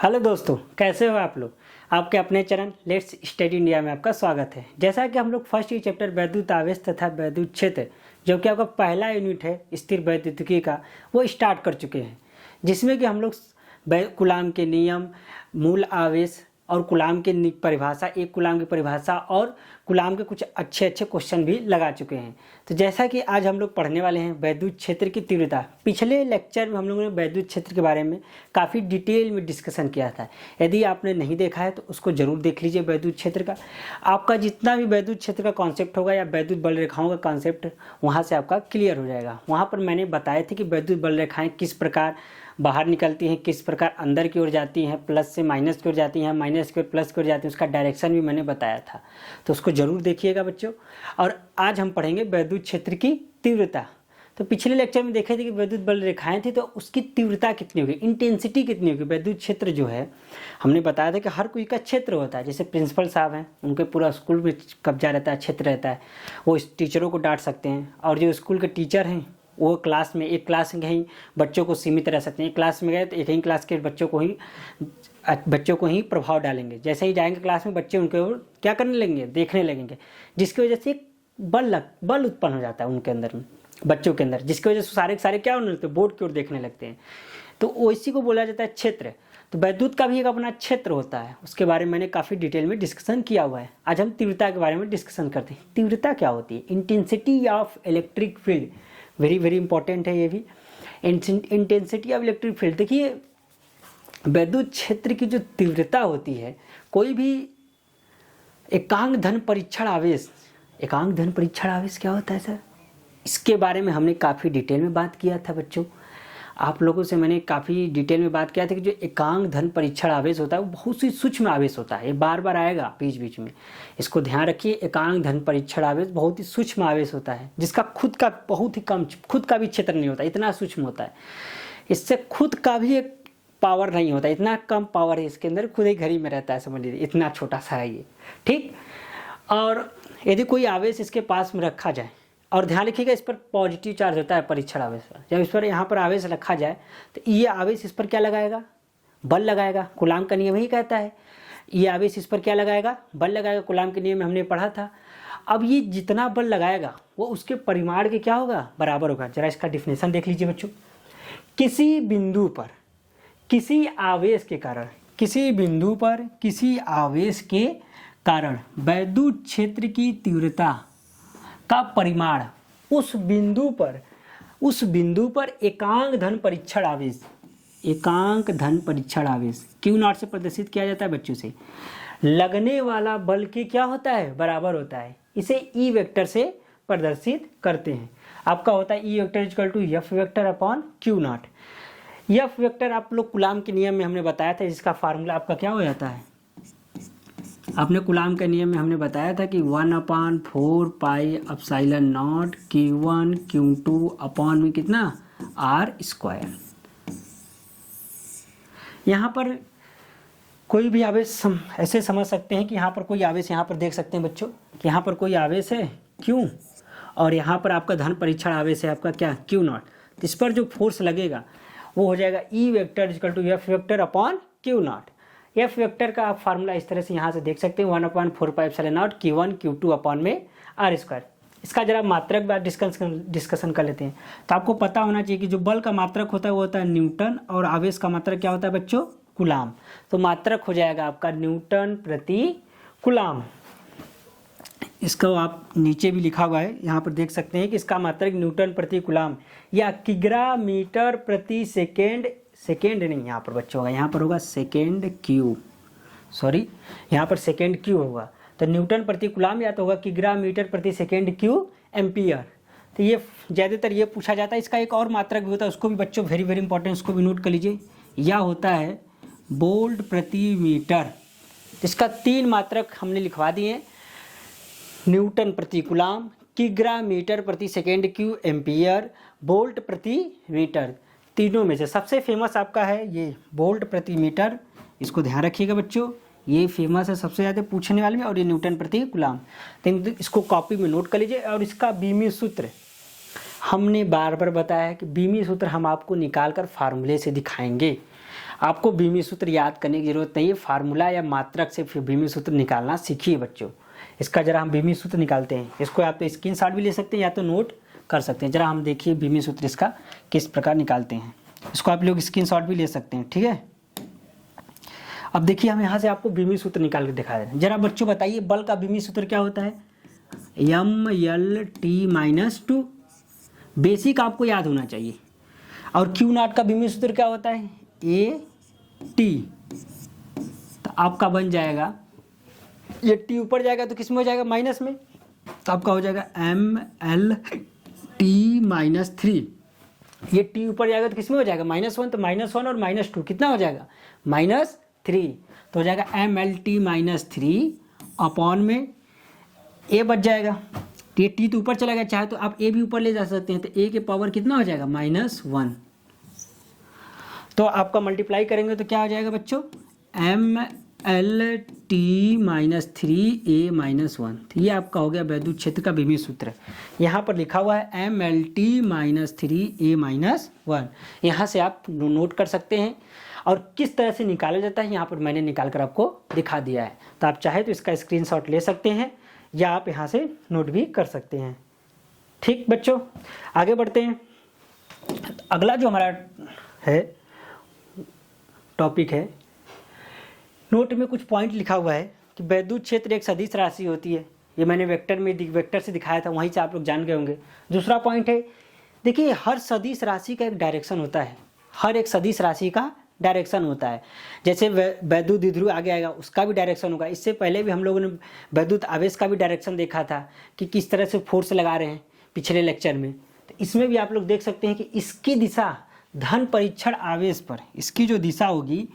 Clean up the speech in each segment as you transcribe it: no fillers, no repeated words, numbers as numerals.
Hello दोस्तों, कैसे हो आप लोग। आपके अपने चैनल लेट्स स्टडी इंडिया में आपका स्वागत है। जैसा कि हम लोग फर्स्ट चैप्टर वैद्युत आवेश तथा वैद्युत क्षेत्र, जो कि आपका पहला यूनिट है स्थिर वैद्युतिकी का, वो स्टार्ट कर चुके हैं, जिसमें कि हम लोग कूलाम के नियम, मूल आवेश और कूलाम की परिभाषा, एक कूलाम की परिभाषा और कूलाम के कुछ अच्छे क्वेश्चन भी लगा चुके हैं। तो जैसा कि आज हम लोग पढ़ने वाले हैं वैद्युत क्षेत्र की तीव्रता। पिछले लेक्चर में हम लोगों ने वैद्युत क्षेत्र के बारे में काफ़ी डिटेल में डिस्कशन किया था। यदि आपने नहीं देखा है तो उसको जरूर देख लीजिए। वैद्युत क्षेत्र का आपका जितना भी वैद्युत क्षेत्र का कॉन्सेप्ट होगा या वैद्युत बल रेखाओं का कॉन्सेप्ट, वहाँ से आपका क्लियर हो जाएगा। वहाँ पर मैंने बताया था कि वैद्युत बल रेखाएँ किस प्रकार बाहर निकलती हैं, किस प्रकार अंदर की ओर जाती हैं, प्लस से माइनस की ओर जाती हैं, माइनस की ओर प्लस की ओर जाती हैं, उसका डायरेक्शन भी मैंने बताया था। तो उसको जरूर देखिएगा बच्चों। और आज हम पढ़ेंगे वैद्युत क्षेत्र की तीव्रता। तो पिछले लेक्चर में देखे थे कि वैद्युत बल रेखाएं थी, तो उसकी तीव्रता कितनी होगी, इंटेंसिटी कितनी होगी। वैद्युत क्षेत्र जो है हमने बताया था कि हर कोई का क्षेत्र होता है। जैसे प्रिंसिपल साहब हैं, उनके पूरा स्कूल में कब्जा रहता है, क्षेत्र रहता है, वो इस टीचरों को डांट सकते हैं। और जो स्कूल के टीचर हैं वो क्लास में, एक क्लास में ही बच्चों को सीमित रह सकते हैं। एक क्लास में गए तो एक ही क्लास के बच्चों को ही प्रभाव डालेंगे। जैसे ही जाएंगे क्लास में, बच्चे उनके ओर क्या करने लगेंगे, देखने लगेंगे, जिसकी वजह से बल उत्पन्न हो जाता है उनके अंदर, बच्चों के अंदर, जिसकी वजह से सारे के सारे क्या होने लगते हैं, बोर्ड की ओर देखने लगते हैं। तो इसी को बोला जाता है क्षेत्र। तो वैद्युत का भी एक अपना क्षेत्र होता है, उसके बारे में मैंने काफ़ी डिटेल में डिस्कशन किया हुआ है। आज हम तीव्रता के बारे में डिस्कशन करते हैं। तीव्रता क्या होती है? Intensity of electric field, very very important है ये भी। इंटेंसिटी ऑफ इलेक्ट्रिक फील्ड, देखिए वैद्युत क्षेत्र की जो तीव्रता होती है, कोई भी एकांक धन परीक्षण आवेश, एकांक धन परीक्षण आवेश क्या होता है सर, इसके बारे में हमने काफ़ी डिटेल में बात किया था बच्चों। आप लोगों से मैंने काफ़ी डिटेल में बात किया था कि जो एकांक धन परीक्षण आवेश होता है वो बहुत ही सूक्ष्म आवेश होता है। ये बार बार आएगा बीच बीच में, इसको ध्यान रखिए। एकांक धन परीक्षण आवेश बहुत ही सूक्ष्म आवेश होता है, जिसका खुद का बहुत ही कम, खुद का भी क्षेत्र नहीं होता, इतना सूक्ष्म होता है। इससे खुद का भी एक पावर नहीं होता, इतना कम पावर है इसके अंदर, खुद ही घर ही में रहता है, समझ लीजिए इतना छोटा सा है ये, ठीक। और यदि कोई आवेश इसके पास में रखा जाए, और ध्यान रखिएगा इस पर पॉजिटिव चार्ज होता है परीक्षण आवेश पर, जब इस पर यहाँ पर आवेश रखा जाए तो ये आवेश इस पर क्या लगाएगा, बल लगाएगा। कूलाम का नियम ही कहता है, ये आवेश इस पर क्या लगाएगा, बल लगाएगा। कूलाम के नियम में हमने पढ़ा था। अब ये जितना बल लगाएगा वो उसके परिमाण के क्या होगा, बराबर होगा। जरा इसका डिफिनेशन देख लीजिए बच्चों। किसी बिंदु पर किसी आवेश के कारण, किसी बिंदु पर किसी आवेश के कारण वैद्युत क्षेत्र की तीव्रता का परिमाण उस बिंदु पर एकांक धन परीक्षण आवेश, एकांक धन परीक्षण आवेश क्यू नॉट से प्रदर्शित किया जाता है बच्चों से। लगने वाला बल के क्या होता है, बराबर होता है। इसे ई वेक्टर से प्रदर्शित करते हैं। आपका होता है E vector equal to F vector upon Q naught. F vector आप लोग कूलाम के नियम में हमने बताया था, जिसका फार्मूला आपका क्या हो जाता है, आपने कूलाम के नियम में हमने बताया था कि 1/4 pi epsilon not Q1 Q2 upon में कितना R²। यहाँ पर कोई भी आवेश ऐसे समझ सकते हैं कि यहाँ पर कोई आवेश, यहाँ पर देख सकते हैं बच्चों कि यहाँ पर कोई आवेश है Q, और यहाँ पर आपका धन परीक्षण आवेश है आपका क्या, Q0। तो इस पर जो फोर्स लगेगा वो हो जाएगा E vector equal to F vector upon Q0। F vector का आप फार्मूला इस तरह से यहाँ से देख सकते हैं, 1/4 pi epsilon not Q1 Q2 upon में R²। इसका जरा मात्रक बार डिस्कशन कर लेते हैं। तो आपको पता होना चाहिए कि जो बल का मात्रक होता है वो होता है न्यूटन, और आवेश का मात्रक क्या होता है बच्चों, कूलाम। तो मात्रक हो जाएगा आपका न्यूटन प्रति कूलाम। इसको आप नीचे भी लिखा हुआ है, यहाँ पर देख सकते हैं कि इसका मात्रक न्यूटन प्रति कूलाम या किग्रा मीटर प्रति सेकेंड, सेकेंड नहीं यहाँ पर बच्चों होगा, यहाँ पर होगा सेकेंड क्यू, सॉरी यहाँ पर सेकेंड क्यू होगा। तो न्यूटन प्रति कूलाम या तो होगा किग्रा मीटर प्रति सेकेंड क्यू एम्पियर। तो ये ज़्यादातर ये पूछा जाता है। इसका एक और मात्रक भी होता है, उसको भी बच्चों वेरी वेरी इंपॉर्टेंट, उसको भी नोट कर लीजिए। यह होता है वोल्ट प्रति मीटर। इसका 3 मात्रक हमने लिखवा दिए, न्यूटन प्रति कूलाम, किग्रा मीटर प्रति सेकेंड क्यू एम्पियर, वोल्ट प्रति मीटर। तीनों में से सबसे फेमस आपका है ये वोल्ट प्रति मीटर, इसको ध्यान रखिएगा बच्चों, ये फेमस है सबसे ज़्यादा पूछने वाले में, और ये न्यूटन प्रति कूलाम। तो इसको कॉपी में नोट कर लीजिए। और इसका बीमी सूत्र हमने बार बार बताया है कि बीमी सूत्र हम आपको निकाल कर फार्मूले से दिखाएंगे। आपको बीमी सूत्र याद करने की जरूरत नहीं है, फार्मूला या मात्रक से फिर बीमी सूत्र निकालना सीखिए बच्चों। इसका जरा हम बीमी सूत्र निकालते हैं, इसको आप तो स्क्रीनशॉट भी ले सकते हैं या तो नोट कर सकते हैं। जरा हम देखिए बीमी सूत्र इसका किस प्रकार निकालते हैं, इसको आप लोग स्क्रीनशॉट भी ले सकते हैं, ठीक है। अब देखिए हम यहाँ से आपको बीमी सूत्र निकाल के दिखा रहे हैं। जरा बच्चों बताइए बल का बीमी सूत्र क्या होता है, ML_T-2। बेसिक आपको याद होना चाहिए। और Q नॉट का बीमी सूत्र क्या होता है, AT। तो आपका बन जाएगा, ये T ऊपर जाएगा तो किस में हो जाएगा, माइनस में, तो आपका हो जाएगा ML_T-3। ये T ऊपर जाएगा तो किस में हो जाएगा, -1, तो -1 और -2 कितना हो जाएगा, -3। तो हो जाएगा ML_T-3 अपॉन में A बच जाएगा। ये T तो ऊपर चला गया, चाहे तो आप A भी ऊपर ले जा सकते हैं, तो A के पावर कितना हो जाएगा, -1। तो आपका मल्टीप्लाई करेंगे तो क्या हो जाएगा बच्चों, ML_T-3A-1। तो ये आपका हो गया वैद्युत क्षेत्र का बीमी सूत्र। यहाँ पर लिखा हुआ है ML_T-3A-1। यहाँ से आप नोट कर सकते हैं। और किस तरह से निकाला जाता है यहाँ पर मैंने निकाल कर आपको दिखा दिया है। तो आप चाहे तो इसका स्क्रीनशॉट ले सकते हैं या आप यहाँ से नोट भी कर सकते हैं। ठीक बच्चों, आगे बढ़ते हैं। अगला जो हमारा है टॉपिक है, नोट में कुछ पॉइंट लिखा हुआ है कि वैद्युत क्षेत्र एक सदिश राशि होती है। ये मैंने वेक्टर से दिखाया था, वहीं से आप लोग जान गए होंगे। दूसरा पॉइंट है, देखिए हर सदिश राशि का एक डायरेक्शन होता है, हर एक सदिश राशि का डायरेक्शन होता है। जैसे वैद्युत द्विध्रुव आगे आएगा उसका भी डायरेक्शन होगा। इससे पहले भी हम लोगों ने वैद्युत आवेश का भी डायरेक्शन देखा था कि किस तरह से फोर्स लगा रहे हैं पिछले लेक्चर में। तो इसमें भी आप लोग देख सकते हैं कि इसकी दिशा धन परीक्षण आवेश पर, इसकी जो दिशा होगी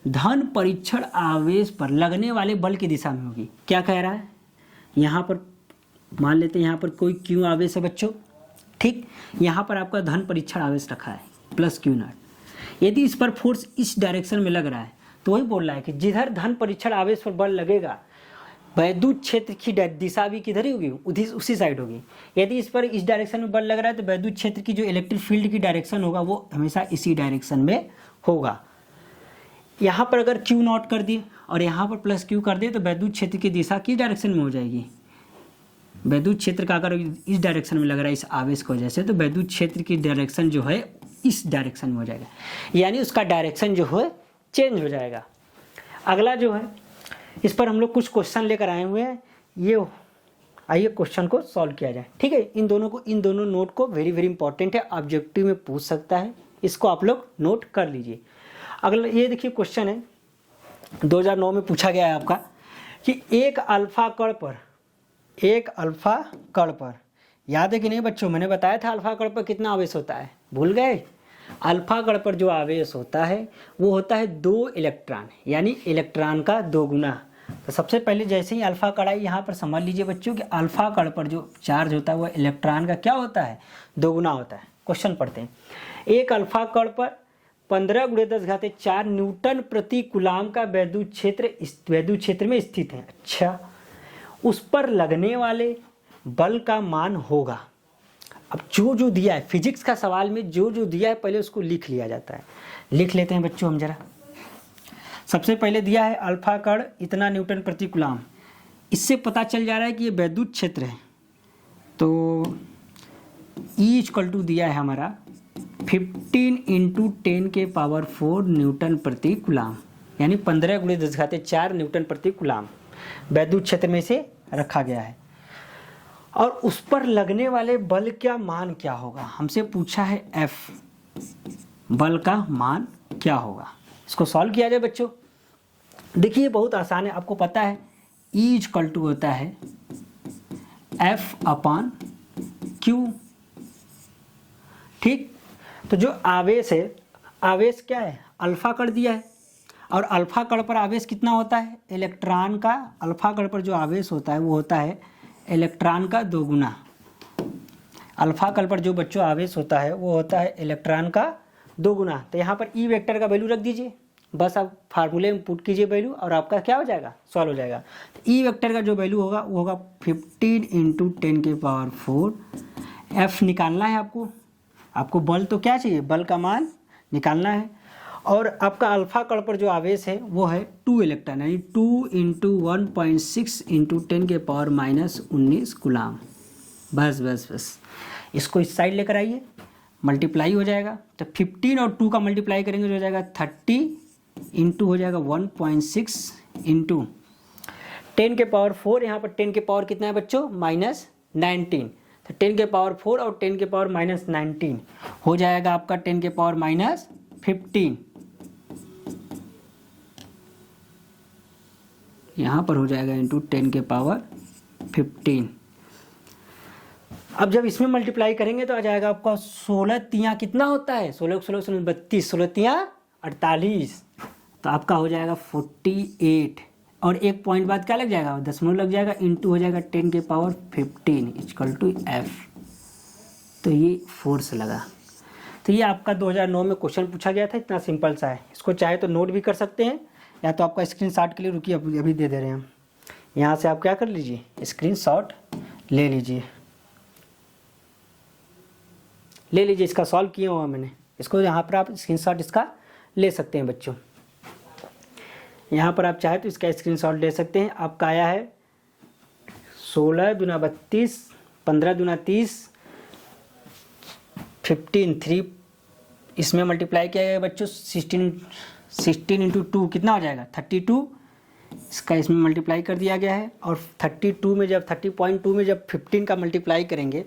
धन परीक्षण आवेश पर लगने वाले बल की दिशा में होगी। क्या कह रहा है, यहाँ पर मान लेते हैं यहाँ पर कोई Q आवेश है बच्चों, ठीक। यहाँ पर आपका धन परीक्षण आवेश रखा है +Q0। यदि इस पर फोर्स इस डायरेक्शन में लग रहा है तो वही बोल रहा है कि जिधर धन परीक्षण आवेश पर बल लगेगा वैद्युत क्षेत्र की दिशा भी किधर ही होगी, उसी साइड होगी। यदि इस पर इस डायरेक्शन में बल लग रहा है तो वैद्युत क्षेत्र की जो इलेक्ट्रिक फील्ड की डायरेक्शन होगा वो हमेशा इसी डायरेक्शन में होगा। यहाँ पर अगर Q0 कर दिए और यहाँ पर +Q कर दिए तो वैद्युत क्षेत्र की दिशा किस डायरेक्शन में हो जाएगी, वैद्युत क्षेत्र का अगर इस डायरेक्शन में लग रहा है इस आवेश की वजह से, तो वैद्युत क्षेत्र की डायरेक्शन जो है इस डायरेक्शन में हो जाएगा, यानी उसका डायरेक्शन जो है चेंज हो जाएगा। अगला जो है इस पर हम लोग कुछ क्वेश्चन लेकर आए हुए हैं, ये आइए क्वेश्चन को सॉल्व किया जाए। ठीक है, इन दोनों नोट को वेरी इंपॉर्टेंट है, ऑब्जेक्टिव में पूछ सकता है, इसको आप लोग नोट कर लीजिए। अगला ये देखिए क्वेश्चन है 2009 में पूछा गया है आपका कि एक अल्फा कण पर याद है कि नहीं बच्चों, मैंने बताया था अल्फा कण पर कितना आवेश होता है, भूल गए। अल्फा कण पर जो आवेश होता है वो होता है 2 इलेक्ट्रॉन, यानी इलेक्ट्रॉन का 2 गुना। तो सबसे पहले जैसे ही अल्फा कण आई यहाँ पर समझ लीजिए बच्चों कि अल्फा कण पर जो चार्ज होता है वो इलेक्ट्रॉन का क्या होता है, 2 गुना होता है। क्वेश्चन पढ़ते हैं। एक अल्फा कण पर 15 × 10⁴ न्यूटन प्रति कूलाम का वैद्युत क्षेत्र में स्थित है। अच्छा, उस पर लगने वाले बल का मान होगा। अब जो दिया है फिजिक्स का सवाल में जो दिया है पहले उसको लिख लिया जाता है। लिख लेते हैं बच्चों हम जरा। सबसे पहले दिया है अल्फा कण इतना न्यूटन प्रति कूलाम, इससे पता चल जा रहा है कि ये वैद्युत क्षेत्र है। तो E = दिया है हमारा 15 × 10⁴ न्यूटन प्रति कूलाम, यानी 15 × 10⁴ न्यूटन प्रति कूलाम वैद्युत क्षेत्र में से रखा गया है। और उस पर लगने वाले बल का मान क्या होगा, हमसे पूछा है F, बल का मान क्या होगा। इसको सॉल्व किया जाए बच्चों। देखिए बहुत आसान है, आपको पता है E = होता है F/Q। ठीक, तो जो आवेश है, आवेश क्या है, अल्फा कण दिया है और अल्फा कण पर आवेश कितना होता है, इलेक्ट्रॉन का, अल्फा कण पर जो आवेश होता है वो होता है इलेक्ट्रॉन का 2 गुना। अल्फा कण पर जो बच्चों आवेश होता है वो होता है इलेक्ट्रॉन का 2 गुना। तो यहाँ पर ई वेक्टर का वैल्यू रख दीजिए, बस आप फार्मूले में पुट कीजिए वैल्यू और आपका क्या हो जाएगा, सॉल्व हो जाएगा। तो ई वेक्टर का जो वैल्यू होगा वो होगा 15 × 10⁴। एफ निकालना है आपको बल तो क्या चाहिए, बल का मान निकालना है। और आपका अल्फा कण पर जो आवेश है वो है 2 इलेक्ट्रॉन, यानी 2 इंटू 1.6 इंटू 10⁻⁻19 कूलाम। बस बस बस, इसको इस साइड लेकर आइए, मल्टीप्लाई हो जाएगा। तो 15 और 2 का मल्टीप्लाई करेंगे तो हो जाएगा 30 इंटू हो जाएगा 1.6 इंटू 10⁻4, यहाँ पर 10 के पावर कितना है बच्चों, -19। तो 10⁻4 और 10⁻−19 हो जाएगा आपका 10⁻−15। यहाँ पर हो जाएगा इंटू 10⁻15। अब जब इसमें मल्टीप्लाई करेंगे तो आ जाएगा आपका 16 तियाँ कितना होता है, 16 16 16 32, 16 तियाँ 48। तो आपका हो जाएगा 48। और एक पॉइंट बाद क्या लग जाएगा, दशमलव लग जाएगा, इंटू हो जाएगा 10⁻15 इक्वल टू F। तो ये फोर्स लगा। तो ये आपका 2009 में क्वेश्चन पूछा गया था, इतना सिंपल सा है। इसको चाहे तो नोट भी कर सकते हैं, या तो आपका स्क्रीनशॉट के लिए रुकिए, अभी दे दे रहे हैं हम। यहाँ से आप क्या कर लीजिए, स्क्रीनशॉट ले लीजिए, इसका सॉल्व किया हुआ मैंने। इसको यहाँ पर आप स्क्रीनशॉट इसका ले सकते हैं बच्चों। यहाँ पर आप चाहे तो इसका स्क्रीनशॉट ले सकते हैं। आपका आया है 16 दूना 32, 15 दूना 30, 15 3 इसमें मल्टीप्लाई किया गया बच्चों 16 इंटू 2 कितना हो जाएगा 32। इसका इसमें मल्टीप्लाई कर दिया गया है। और 32 में जब 30.2 में जब 15 का मल्टीप्लाई करेंगे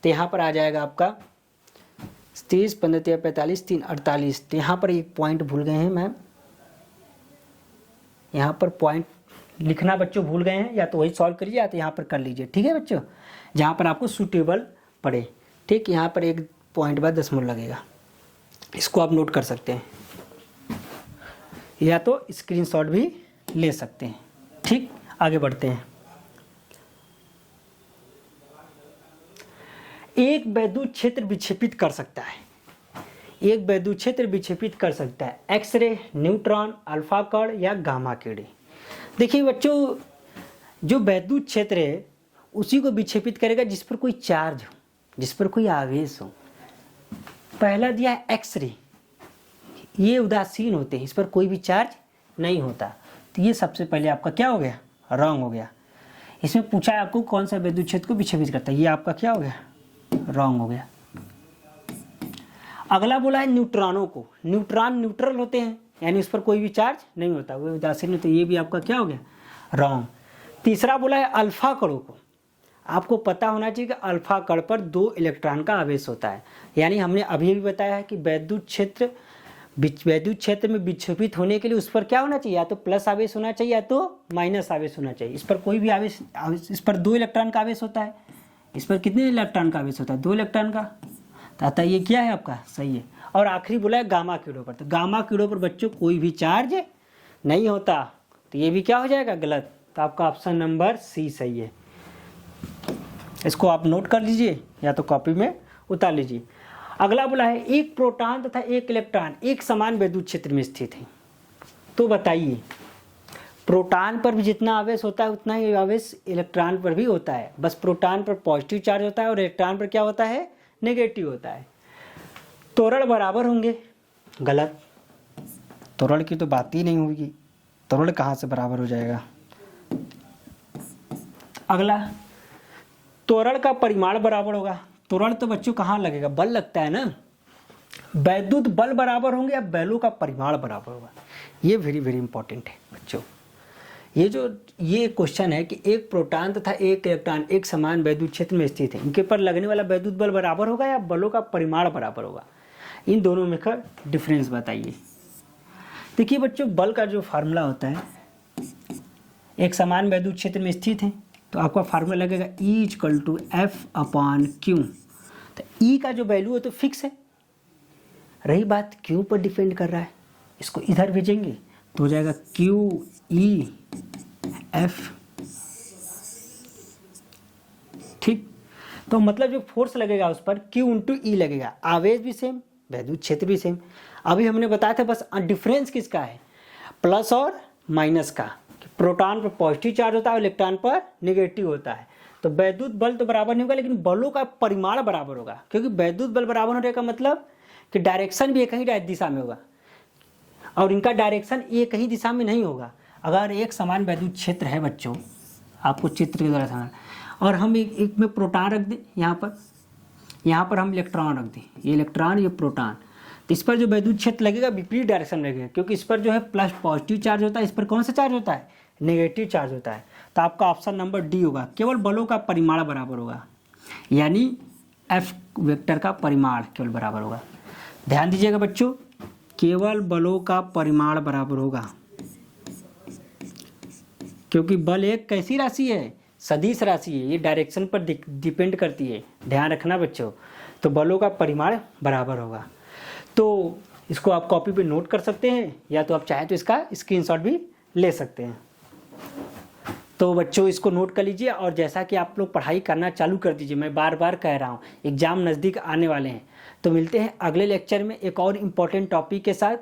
तो यहाँ पर आ जाएगा आपका 30 15 3 45 3 48। तो यहाँ पर एक पॉइंट भूल गए हैं मैम, यहाँ पर पॉइंट लिखना बच्चों भूल गए हैं, या तो वही सॉल्व करिए या तो यहाँ पर कर लीजिए, ठीक है बच्चों, जहाँ पर आपको सूटेबल पड़े। ठीक, यहाँ पर एक पॉइंट बाद दशमलव लगेगा, इसको आप नोट कर सकते हैं, या तो स्क्रीनशॉट भी ले सकते हैं। ठीक, आगे बढ़ते हैं। एक वैद्युत क्षेत्र विक्षेपित कर सकता है, एक वैद्युत क्षेत्र विक्षेपित कर सकता है एक्सरे, न्यूट्रॉन, अल्फा कण या गामा किरण। देखिए बच्चों, जो वैद्युत क्षेत्र है उसी को विक्षेपित करेगा जिस पर कोई चार्ज हो, जिस पर कोई आवेश हो। पहला दिया है एक्सरे, ये उदासीन होते हैं, इस पर कोई भी चार्ज नहीं होता। तो ये सबसे पहले आपका क्या हो गया, रॉन्ग हो गया। इसमें पूछा है आपको कौन सा वैद्युत क्षेत्र को विक्षेपित करता है, ये आपका क्या हो गया, रॉन्ग हो गया। अगला बोला है न्यूट्रॉनों को, न्यूट्रॉन न्यूट्रल होते हैं, यानी उस पर कोई भी चार्ज नहीं होता, वो उदासीन होते, ये भी आपका क्या हो गया, रॉन्ग। तीसरा बोला है अल्फा कणों को। आपको पता होना चाहिए कि अल्फा कण पर 2 इलेक्ट्रॉन का आवेश होता है, यानी हमने अभी भी बताया है कि वैद्युत क्षेत्र में विक्षेपित होने के लिए उस पर क्या होना चाहिए, या तो प्लस आवेश होना चाहिए या तो माइनस आवेश होना चाहिए। इस पर कोई भी आवेश इस पर 2 इलेक्ट्रॉन का आवेश होता है। इस पर कितने इलेक्ट्रॉन का आवेश होता है, 2 इलेक्ट्रॉन का। तो अतः ये क्या है आपका, सही है। और आखिरी बोला है गामा किरणों पर, तो गामा किरणों पर बच्चों कोई भी चार्ज नहीं होता, तो ये भी क्या हो जाएगा, गलत। तो आपका ऑप्शन नंबर सी सही है। इसको आप नोट कर लीजिए या तो कॉपी में उतार लीजिए। अगला बोला है एक प्रोटॉन तथा एक इलेक्ट्रॉन एक समान वैद्युत क्षेत्र में स्थित है। तो बताइए, प्रोटॉन पर भी जितना आवेश होता है उतना ही आवेश इलेक्ट्रॉन पर भी होता है, बस प्रोटॉन पर पॉजिटिव चार्ज होता है और इलेक्ट्रॉन पर क्या होता है, नेगेटिव होता है। त्वरण बराबर होंगे, गलत, त्वरण की तो बात ही नहीं होगी, त्वरण कहाँ से बराबर हो जाएगा। अगला, त्वरण का परिमाण बराबर होगा। त्वरण तो बच्चों कहाँ लगेगा, बल लगता है ना। वैद्युत बल बराबर होंगे या बलों का परिमाण बराबर होगा, ये वेरी वेरी इंपॉर्टेंट है बच्चों। ये क्वेश्चन है कि एक प्रोटॉन तथा एक इलेक्ट्रॉन एक समान वैद्युत क्षेत्र में स्थित है, इनके पर लगने वाला वैद्युत बल बराबर होगा या बलों का परिमाण बराबर होगा, इन दोनों में का डिफरेंस बताइए। देखिए बच्चों, बल का जो फार्मूला होता है, एक समान वैद्युत क्षेत्र में स्थित है तो आपका फार्मूला लगेगा E=F/Q। तो E का जो वैल्यू है तो फिक्स है, रही बात Q पर डिपेंड कर रहा है, इसको इधर भेजेंगे तो हो जाएगा QE/F। ठीक, तो मतलब जो फोर्स लगेगा उस पर Q/E लगेगा, आवेश भी सेम, वैद्युत क्षेत्र भी सेम। अभी हमने बताया था बस डिफरेंस किसका है, प्लस और माइनस का। प्रोटॉन पर पॉजिटिव चार्ज होता है और इलेक्ट्रॉन पर नेगेटिव होता है। तो वैद्युत बल तो बराबर नहीं होगा, लेकिन बलों का परिमाण बराबर होगा, क्योंकि वैद्युत बल बराबर होने का मतलब कि डायरेक्शन भी एक ही दिशा में होगा। और इनका डायरेक्शन एक ही दिशा में नहीं होगा। अगर एक समान वैद्युत क्षेत्र है बच्चों, आपको चित्र के द्वारा समझना, और हम एक में प्रोटॉन रख दें, यहाँ पर हम इलेक्ट्रॉन रख दें, ये इलेक्ट्रॉन ये प्रोटॉन, तो इस पर जो वैद्युत क्षेत्र लगेगा विपरीत डायरेक्शन में लगेगा, क्योंकि इस पर जो है प्लस पॉजिटिव चार्ज होता है, इस पर कौन सा चार्ज होता है, नेगेटिव चार्ज होता है। तो आपका ऑप्शन नंबर डी होगा, केवल बलों का परिमाण बराबर होगा, यानी एफ वेक्टर का परिमाण केवल बराबर होगा। ध्यान दीजिएगा बच्चों, केवल बलों का परिमाण बराबर होगा, क्योंकि बल एक कैसी राशि है, सदिश राशि है, ये डायरेक्शन पर डिपेंड करती है, ध्यान रखना बच्चों। तो बलों का परिमाण बराबर होगा। तो इसको आप कॉपी पे नोट कर सकते हैं, या तो आप चाहें तो इसका स्क्रीनशॉट भी ले सकते हैं। तो बच्चों इसको नोट कर लीजिए, और जैसा कि आप लोग पढ़ाई करना चालू कर दीजिए, मैं बार बार कह रहा हूँ एग्जाम नज़दीक आने वाले हैं। तो मिलते हैं अगले लेक्चर में एक और इम्पोर्टेंट टॉपिक के साथ।